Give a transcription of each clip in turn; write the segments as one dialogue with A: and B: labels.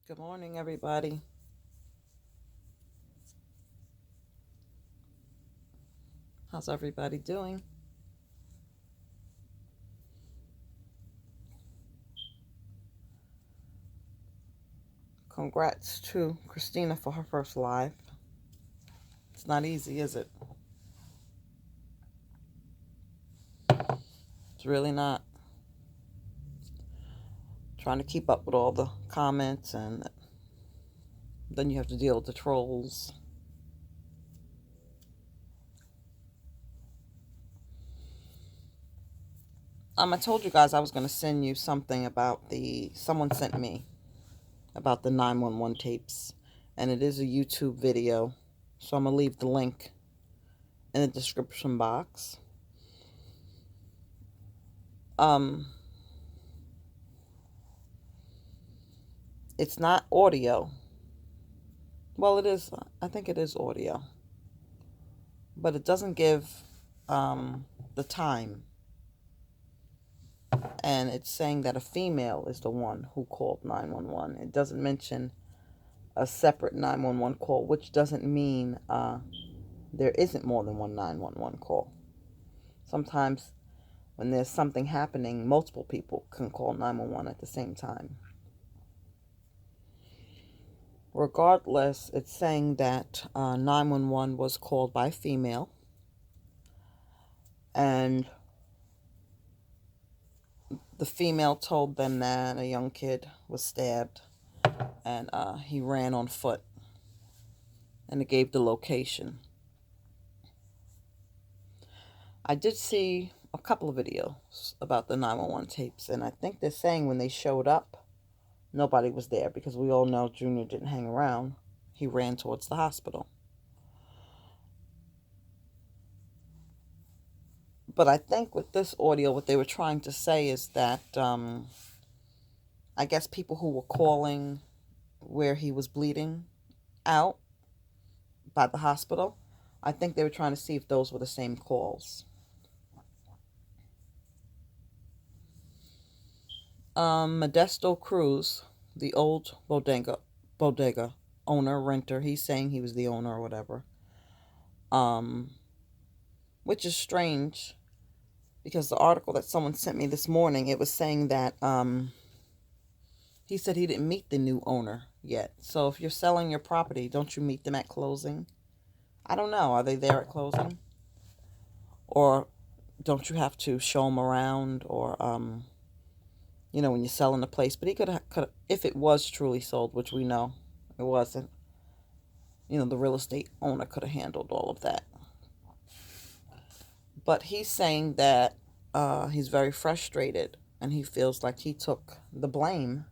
A: Good morning, everybody. How's everybody doing? Congrats to Christina for her first live. It's not easy, is it? It's really not. Trying to keep up with all the comments, and then you have to deal with the trolls. I told you guys I was going to send you something about someone sent me about the 911 tapes, and it is a YouTube video, so I'm going to leave the link in the description box. It's not audio. Well, it is. I think it is audio, but it doesn't give the time. And it's saying that a female is the one who called 911. It doesn't mention a separate 911 call, which doesn't mean there isn't more than one 911 call. Sometimes when there's something happening, multiple people can call 911 at the same time. Regardless, it's saying that 911 was called by a female, and the female told them that a young kid was stabbed, and he ran on foot, and it gave the location. I did see a couple of videos about the 911 tapes, and I think they're saying when they showed up, nobody was there, because we all know Junior didn't hang around. He ran towards the hospital. But I think with this audio, what they were trying to say is that I guess people who were calling where he was bleeding out by the hospital, I think they were trying to see if those were the same calls. Modesto Cruz, the old bodega owner, renter, he's saying he was the owner or whatever. Which is strange, because the article that someone sent me this morning, it was saying that he said he didn't meet the new owner yet. So if you're selling your property, don't you meet them at closing? I don't know. Are they there at closing? Or don't you have to show them around? Or, when you're selling the place. But he could, if it was truly sold, which we know it wasn't, the real estate owner could have handled all of that. But he's saying that he's very frustrated, and he feels like he took the blame,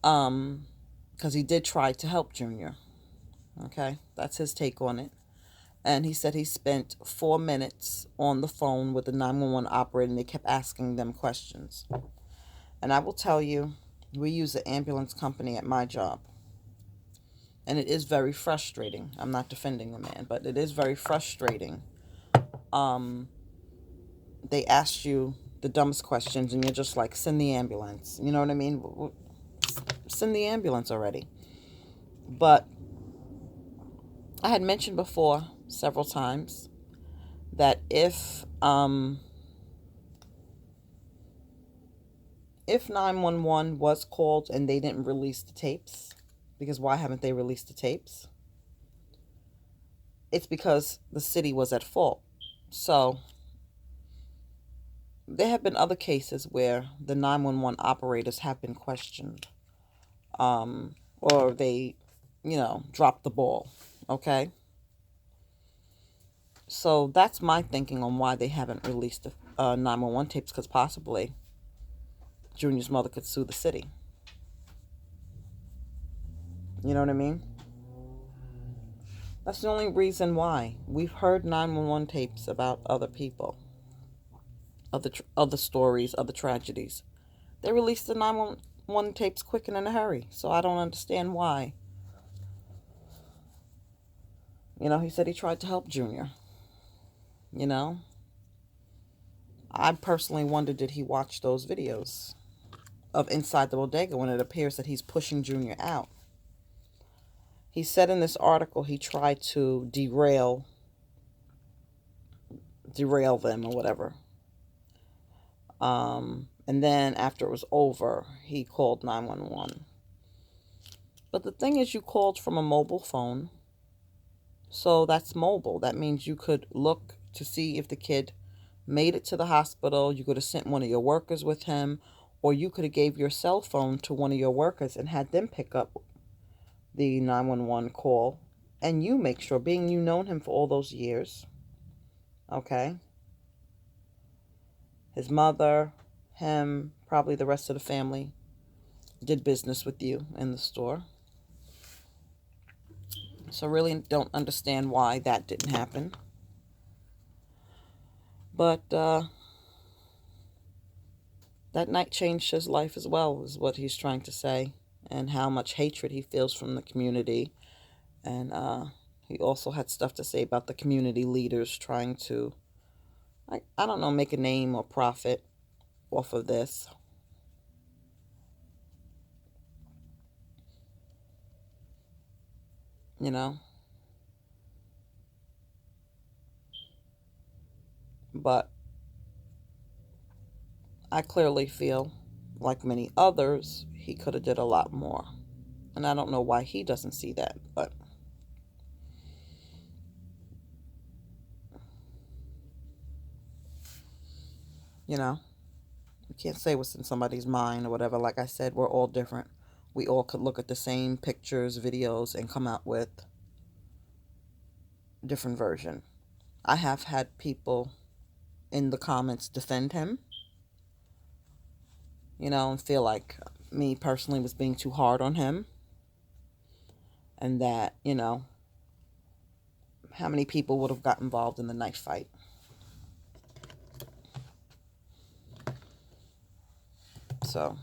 A: because he did try to help Junior. Okay, that's his take on it. And he said he spent 4 minutes on the phone with the 911 operator, and they kept asking them questions. And I will tell you, we use an ambulance company at my job. And it is very frustrating. I'm not defending the man, but it is very frustrating. They ask you the dumbest questions, and you're just like, send the ambulance. You know what I mean? Send the ambulance already. But I had mentioned before several times that if 911 was called and they didn't release the tapes, because why haven't they released the tapes? It's because the city was at fault. So there have been other cases where the 911 operators have been questioned, or they, dropped the ball. Okay? So that's my thinking on why they haven't released the 911 tapes, because possibly Junior's mother could sue the city. You know what I mean? That's the only reason why. We've heard 911 tapes about other people, other stories, other tragedies. They released the 911 tapes quick and in a hurry, so I don't understand why. He said he tried to help Junior. I personally wonder, did he watch those videos of Inside the Bodega when it appears that he's pushing Junior out. He said in this article he tried to derail them or whatever. And then after it was over, he called 911. But the thing is, you called from a mobile phone. So that's mobile. That means you could look to see if the kid made it to the hospital. You could have sent one of your workers with him, or you could have gave your cell phone to one of your workers and had them pick up the 911 call. And you make sure, being you known him for all those years, okay? His mother, him, probably the rest of the family did business with you in the store. So really don't understand why that didn't happen. But that night changed his life as well, is what he's trying to say, and how much hatred he feels from the community. And he also had stuff to say about the community leaders trying to, I don't know, make a name or profit off of this. You know? But I clearly feel, like many others, he could have did a lot more. And I don't know why he doesn't see that, but you know, you can't say what's in somebody's mind or whatever. Like I said, we're all different. We all could look at the same pictures, videos, and come out with a different version. I have had people in the comments defend him, you know, and feel like me personally was being too hard on him. And that, you know, how many people would have got involved in the knife fight? So,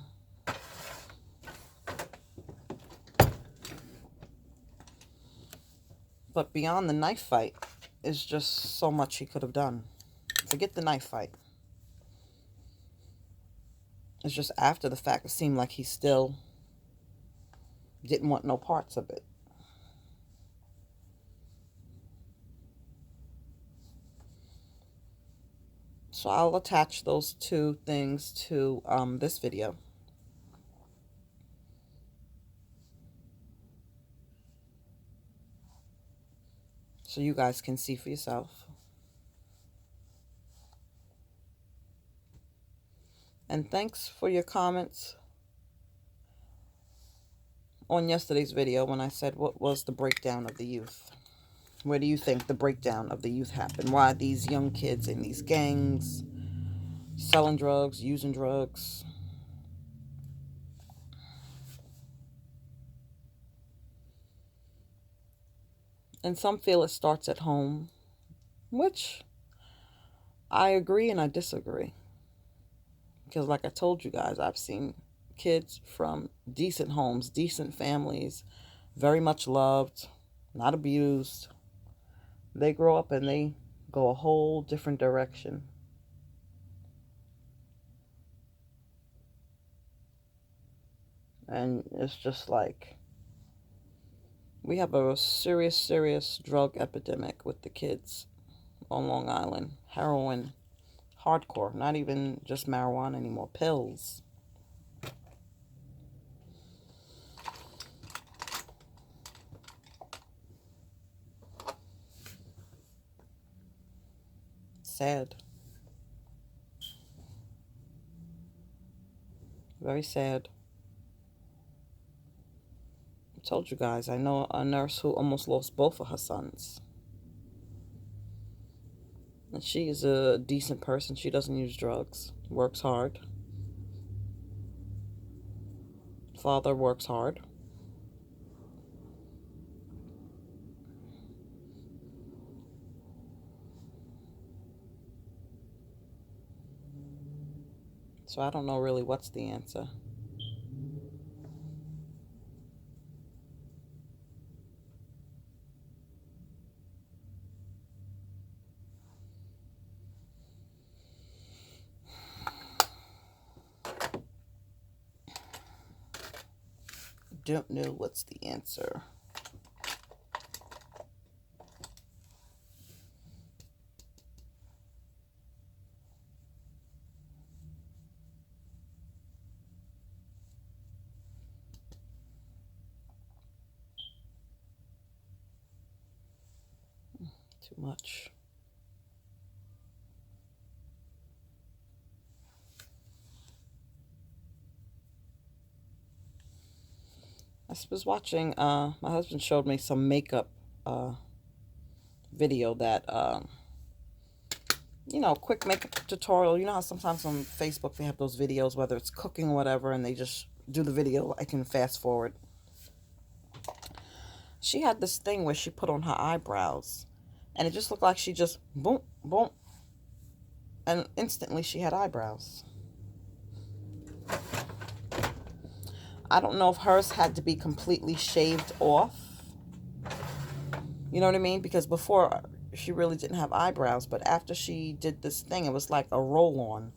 A: but beyond the knife fight is just so much he could have done. Forget the knife fight. It's just after the fact, it seemed like he still didn't want no parts of it. So I'll attach those two things to this video. So you guys can see for yourself. And thanks for your comments on yesterday's video when I said what was the breakdown of the youth. Where do you think the breakdown of the youth happened? Why are these young kids in these gangs selling drugs, using drugs? And some feel it starts at home, which I agree and I disagree. Because like I told you guys, I've seen kids from decent homes, decent families, very much loved, not abused. They grow up and they go a whole different direction. And it's just like, we have a serious, serious drug epidemic with the kids on Long Island. Heroin, hardcore, not even just marijuana anymore, pills. Sad. Very sad. I told you guys, I know a nurse who almost lost both of her sons. And she is a decent person. She doesn't use drugs. Works hard. Father works hard. So I don't know really what's the answer. don't know what's the answer. Too much. I was watching, my husband showed me some makeup video that, quick makeup tutorial. You know how sometimes on Facebook they have those videos, whether it's cooking or whatever, and they just do the video. I can fast forward. She had this thing where she put on her eyebrows, and it just looked like she just boom, boom, and instantly she had eyebrows. I don't know if hers had to be completely shaved off. You know what I mean? Because before she really didn't have eyebrows, but after she did this thing, it was like a roll-on,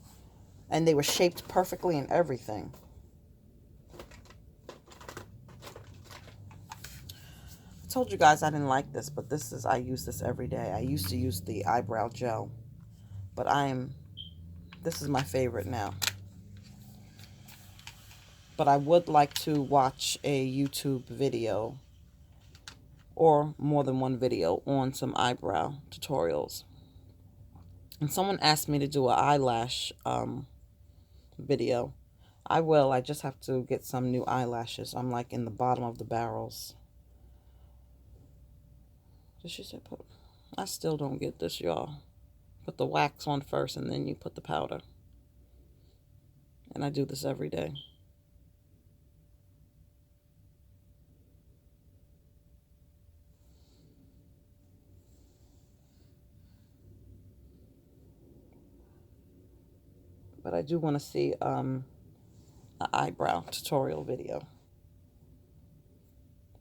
A: and they were shaped perfectly and everything. I told you guys I didn't like this, but I use this every day. I used to use the eyebrow gel, but this is my favorite now. But I would like to watch a YouTube video or more than one video on some eyebrow tutorials. And someone asked me to do an eyelash video. I will. I just have to get some new eyelashes. I'm like in the bottom of the barrels. Did she say put? I still don't get this, y'all. Put the wax on first and then you put the powder. And I do this every day. But I do want to see an eyebrow tutorial video.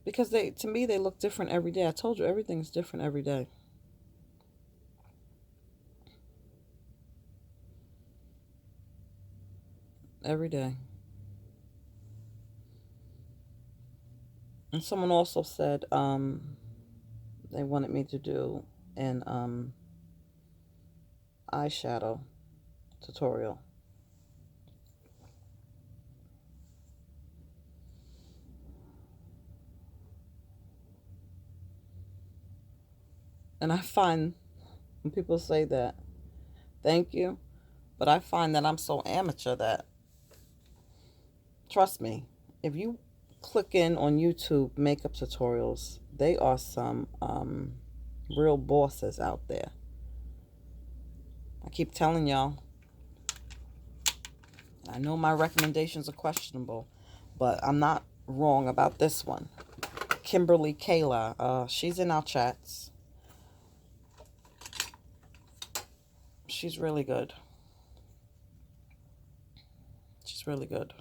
A: Because to me, they look different every day. I told you, everything's different every day. Every day. And someone also said they wanted me to do an eyeshadow tutorial. And I find when people say that, thank you, but I find that I'm so amateur that, trust me, if you click in on YouTube makeup tutorials, they are some real bosses out there. I keep telling y'all, I know my recommendations are questionable, but I'm not wrong about this one. Kimberly Kayla, she's in our chats. She's really good. She's really good.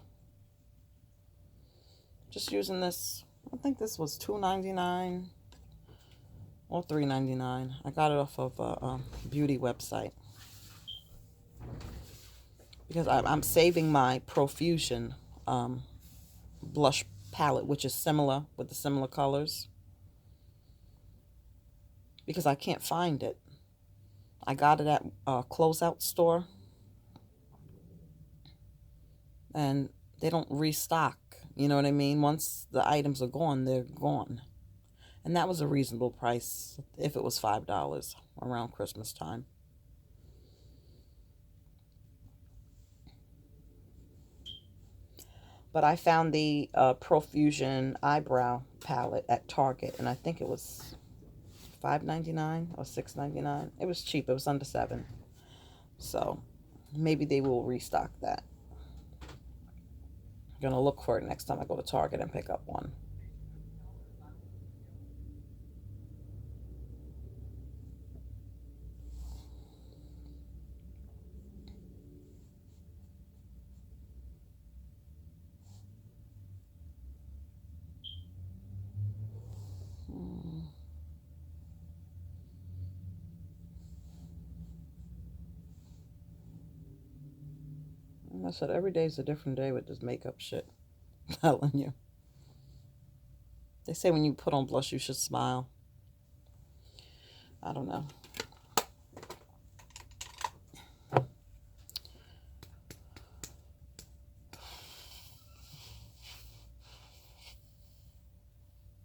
A: Just using this, I think this was $2.99 or $3.99. I got it off of a beauty website. Because I'm saving my Profusion blush palette, which is similar with the similar colors. Because I can't find it. I got it at a closeout store. And they don't restock. You know what I mean? Once the items are gone, they're gone. And that was a reasonable price if it was $5 around Christmas time. But I found the Profusion eyebrow palette at Target, and I think it was $5.99 or $6.99. It was cheap. It was under $7. So maybe they will restock that. I'm going to look for it next time I go to Target and pick up one. I said every day is a different day with this makeup shit. I'm telling you. They say when you put on blush, you should smile. I don't know.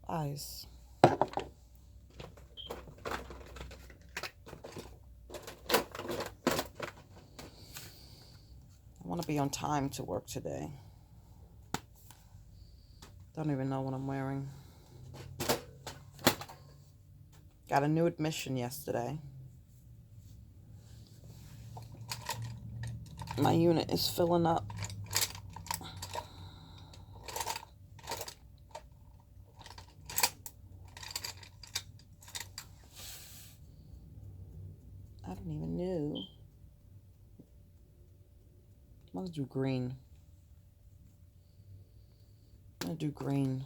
A: Eyes. I want to be on time to work today. Don't even know what I'm wearing. Got a new admission yesterday. My unit is filling up. I don't even know. I'm gonna do green. I'm gonna do green.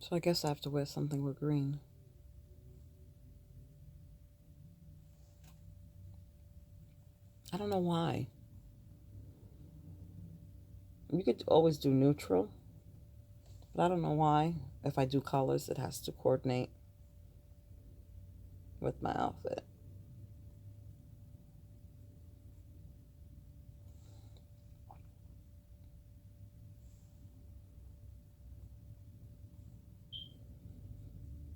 A: So I guess I have to wear something with green. I don't know why. You could always do neutral, but I don't know why. If I do colors, it has to coordinate with my outfit.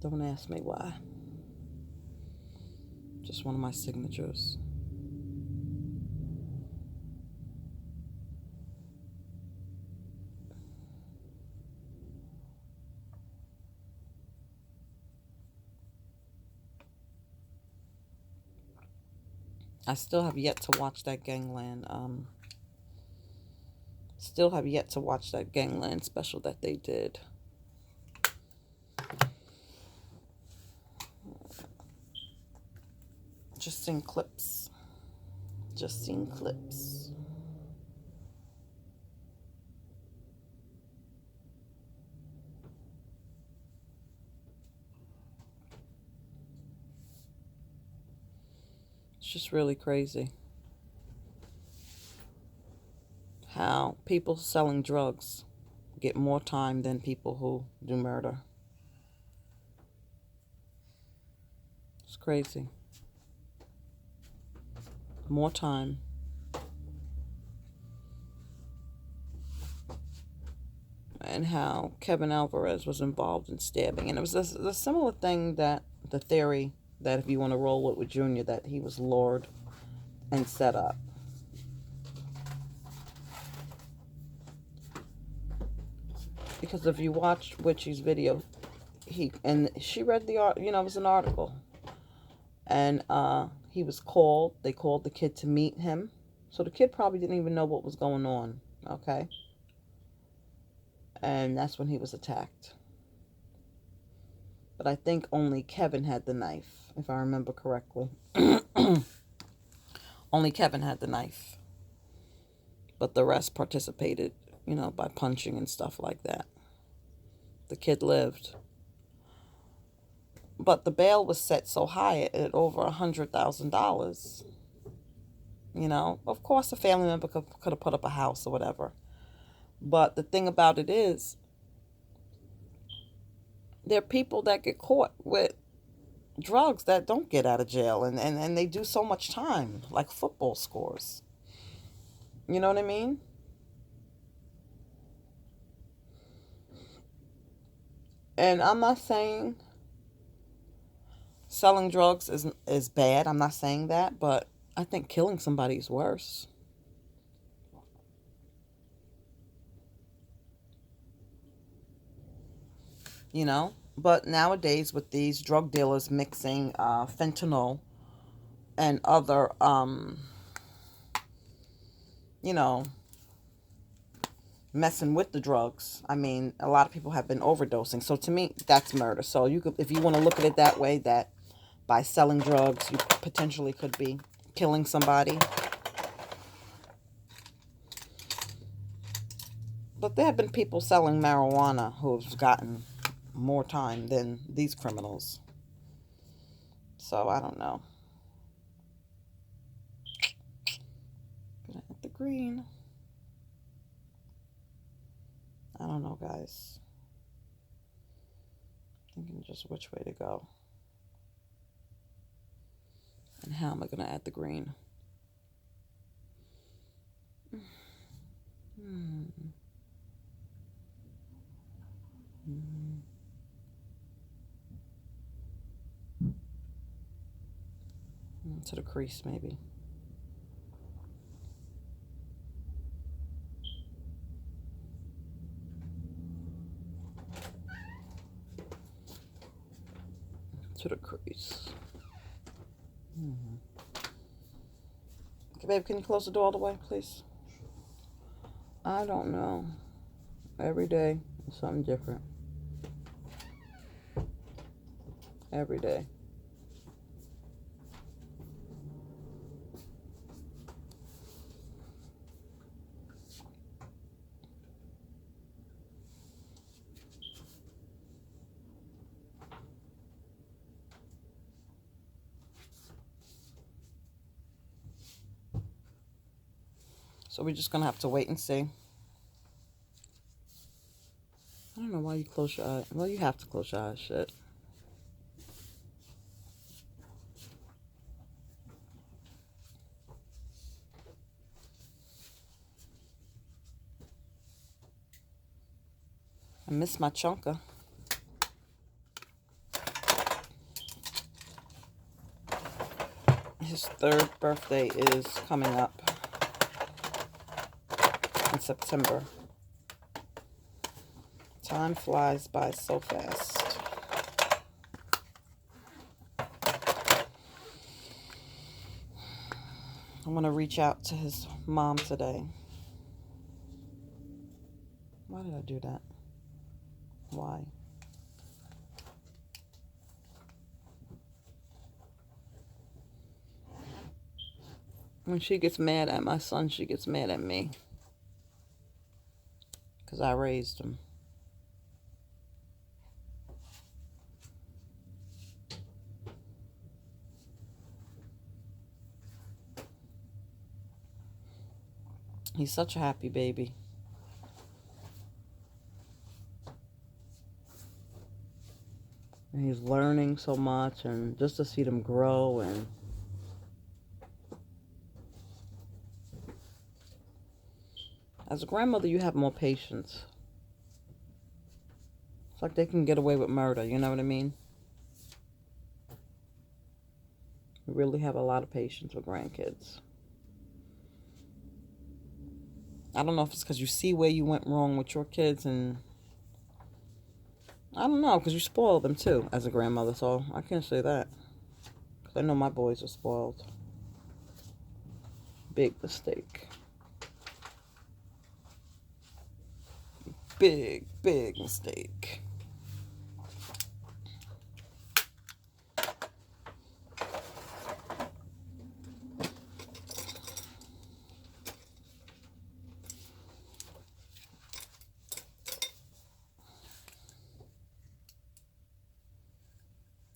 A: Don't ask me why. Just one of my signatures. I still have yet to watch that Gangland. Still have yet to watch that Gangland special that they did. Just seen clips. Just seen clips. It's just really crazy how people selling drugs get more time than people who do murder. It's crazy. More time. And how Kevin Alvarez was involved in stabbing. And it was a similar thing, that the theory that if you want to roll with Junior, that he was lured and set up. Because if you watch Witchy's video, she read the art, it was an article. And he was called. They called the kid to meet him. So the kid probably didn't even know what was going on. Okay. And that's when he was attacked. But I think only Kevin had the knife, if I remember correctly. Only Kevin had the knife. But the rest participated, by punching and stuff like that. The kid lived. But the bail was set so high at over $100,000. Of course a family member could have put up a house or whatever. But the thing about it is, there are people that get caught with drugs that don't get out of jail, and they do so much time, like football scores. You know what I mean? And I'm not saying selling drugs is bad. I'm not saying that, but I think killing somebody is worse. But nowadays, with these drug dealers mixing fentanyl and other you know messing with the drugs. I mean, a lot of people have been overdosing. So to me, that's murder. So you could, if you want to look at it that way, that by selling drugs, you potentially could be killing somebody. But there have been people selling marijuana who've gotten more time than these criminals. So I don't know. Gonna hit the green. I don't know, guys. Thinking just which way to go. And how am I going to add the green? To the crease, maybe. To the crease. Okay, babe, can you close the door all the way, please? I don't know. Every day is something different. Every day. So we're just going to have to wait and see. I don't know why you close your eyes. Well, you have to close your eyes, shit. I miss my chunker. His 3rd birthday is coming up in September. Time flies by so fast. I want to reach out to his mom today. Why did I do that? Why? When she gets mad at my son, she gets mad at me. Because I raised him. He's such a happy baby. And he's learning so much, and just to see them grow. And as a grandmother, you have more patience. It's like they can get away with murder, you know what I mean? You really have a lot of patience with grandkids. I don't know if it's because you see where you went wrong with your kids, and I don't know, because you spoil them too as a grandmother, so I can't say that. Because I know my boys are spoiled. Big mistake. Big, big mistake.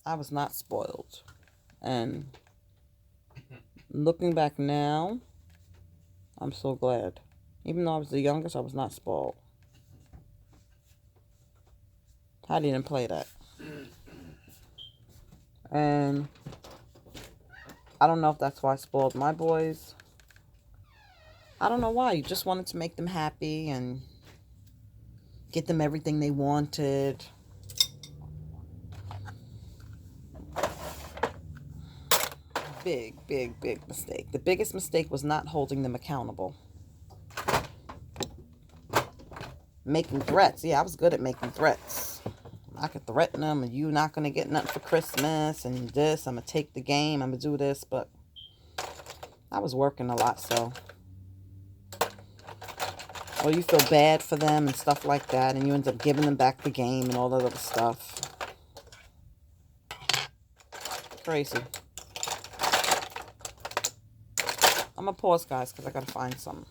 A: I was not spoiled. And looking back now, I'm so glad. Even though I was the youngest, I was not spoiled. I didn't play that. And I don't know if that's why I spoiled my boys. I don't know why. You just wanted to make them happy and get them everything they wanted. Big, big, big mistake. The biggest mistake was not holding them accountable. Making threats. Yeah, I was good at making threats. I could threaten them, and you're not going to get nothing for Christmas, and this, I'm going to take the game, I'm going to do this, but I was working a lot, so Or you feel bad for them and stuff like that, and you end up giving them back the game and all that other stuff. Crazy. I'm going to pause, guys, because I got to find something.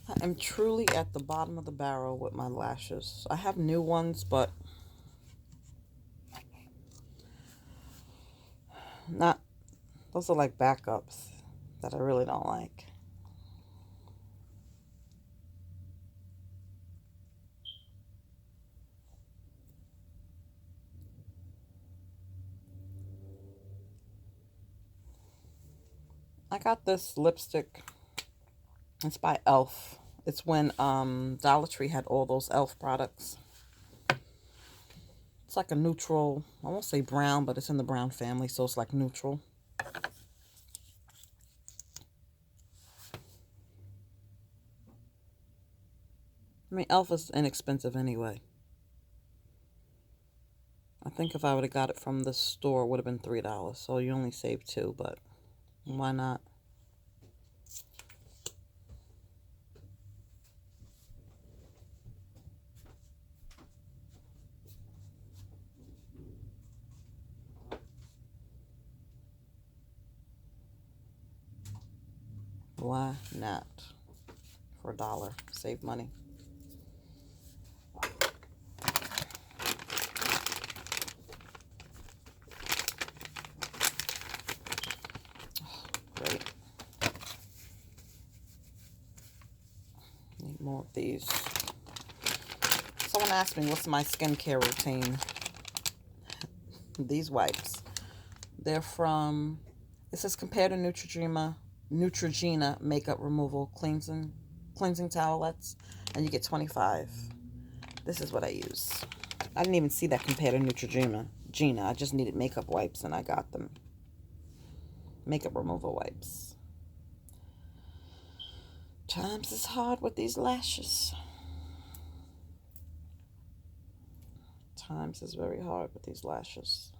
A: I am truly at the bottom of the barrel with my lashes. I have new ones, but not, those are like backups that I really don't like. I got this lipstick. It's by Elf. It's when Dollar Tree had all those Elf products. It's like a neutral, I won't say brown, but it's in the brown family, so it's like neutral. I mean, Elf is inexpensive anyway. I think if I would have got it from the store, it would have been $3. So you only save $2, but why not? Why not? For $1, save money. Great. Need more of these. Someone asked me what's my skincare routine. These wipes. They're from, it says compared to Neutrogena makeup removal cleansing towelettes, and you get 25. This is what I use. I didn't even see that compared to Neutrogena. I just needed makeup wipes and I got them. Makeup removal wipes. Times is hard with these lashes. Times is very hard with these lashes.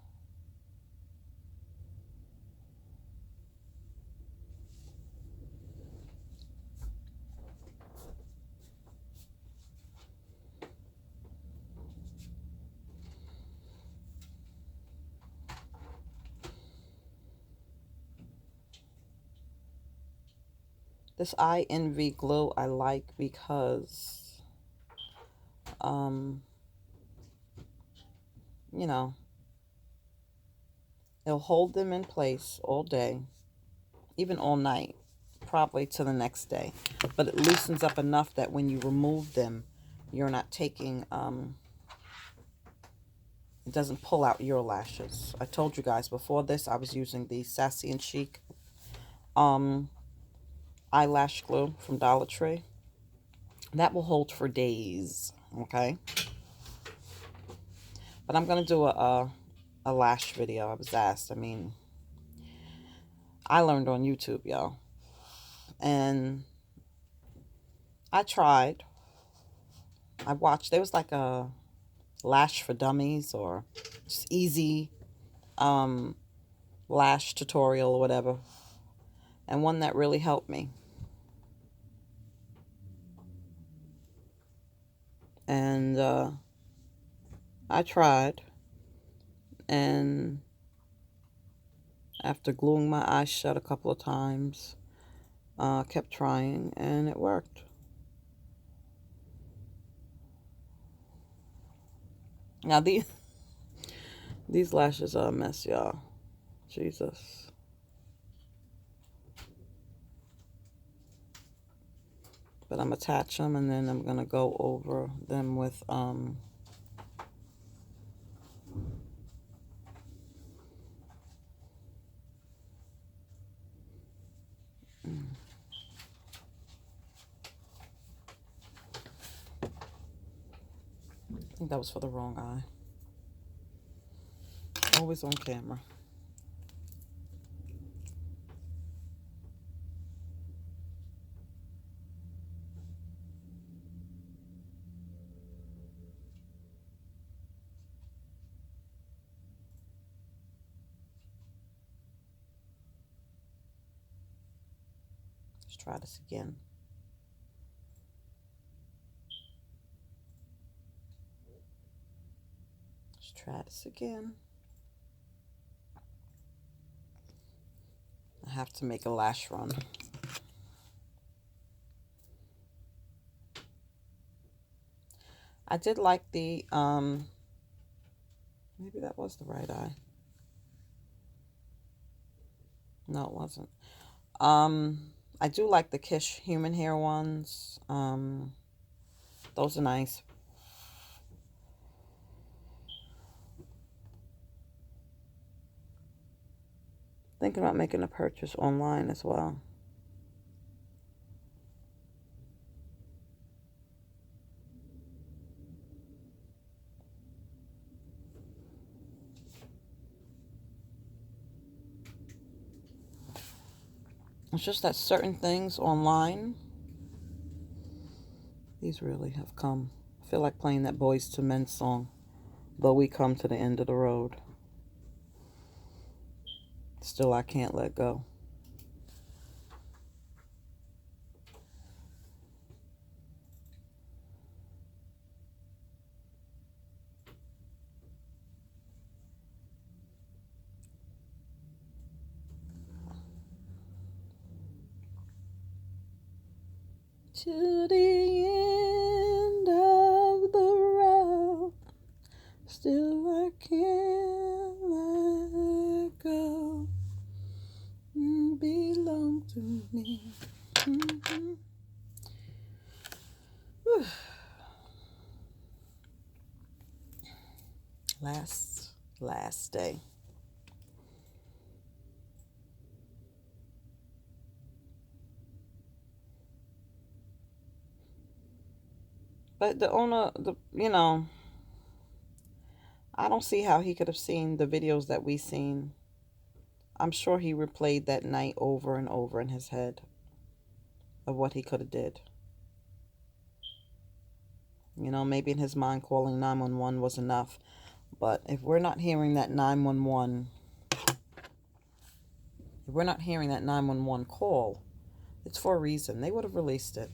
A: This Eye Envy glue I like because, you know, it'll hold them in place all day, even all night, probably to the next day. But it loosens up enough that when you remove them, you're not taking, it doesn't pull out your lashes. I told you guys before this, I was using the Sassy and Chic eyelash glue from Dollar Tree. That will hold for days, okay? But I'm going to do a lash video. I was asked. I mean, I learned on YouTube, y'all. And I tried. I watched. There was like a lash for dummies or just easy lash tutorial or whatever. And one that really helped me. And I tried. And after gluing my eyes shut a couple of times, kept trying and it worked. Now these lashes are a mess, y'all. Jesus. But I'm attach them and then I'm gonna go over them with I think that was for the wrong eye. Always on camera. Let's try this again. Let's try this again. I have to make a lash run. I did like the, maybe that was the right eye. No, it wasn't. I do like the Kish human hair ones. Those are nice. Thinking about making a purchase online as well. It's just that certain things online, these really have come. I feel like playing that Boys to Men song, though we come to the end of the road. Still, I can't let go. To the end of the road, still I can't let go. Belong to me. Mm-hmm. Last day. But the owner, I don't see how he could have seen the videos that we seen. I'm sure he replayed that night over and over in his head of what he could have did. Maybe in his mind calling 911 was enough. But if we're not hearing that 911, call, it's for a reason. They would have released it.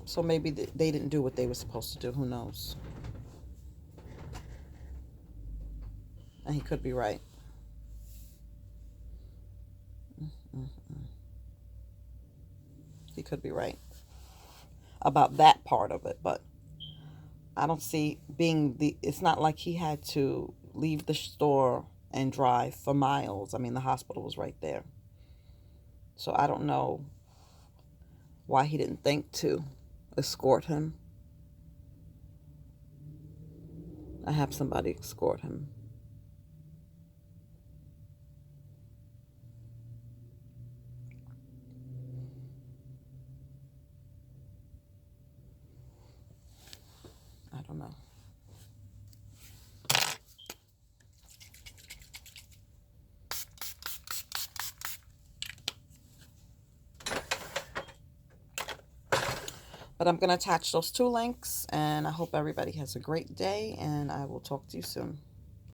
A: So maybe they didn't do what they were supposed to do. Who knows? And he could be right. He could be right about that part of it. But I don't see it's not like he had to leave the store and drive for miles. I mean, the hospital was right there. So I don't know why he didn't think to escort him. I have somebody escort him. I don't know. But I'm going to attach those two links, and I hope everybody has a great day, and I will talk to you soon.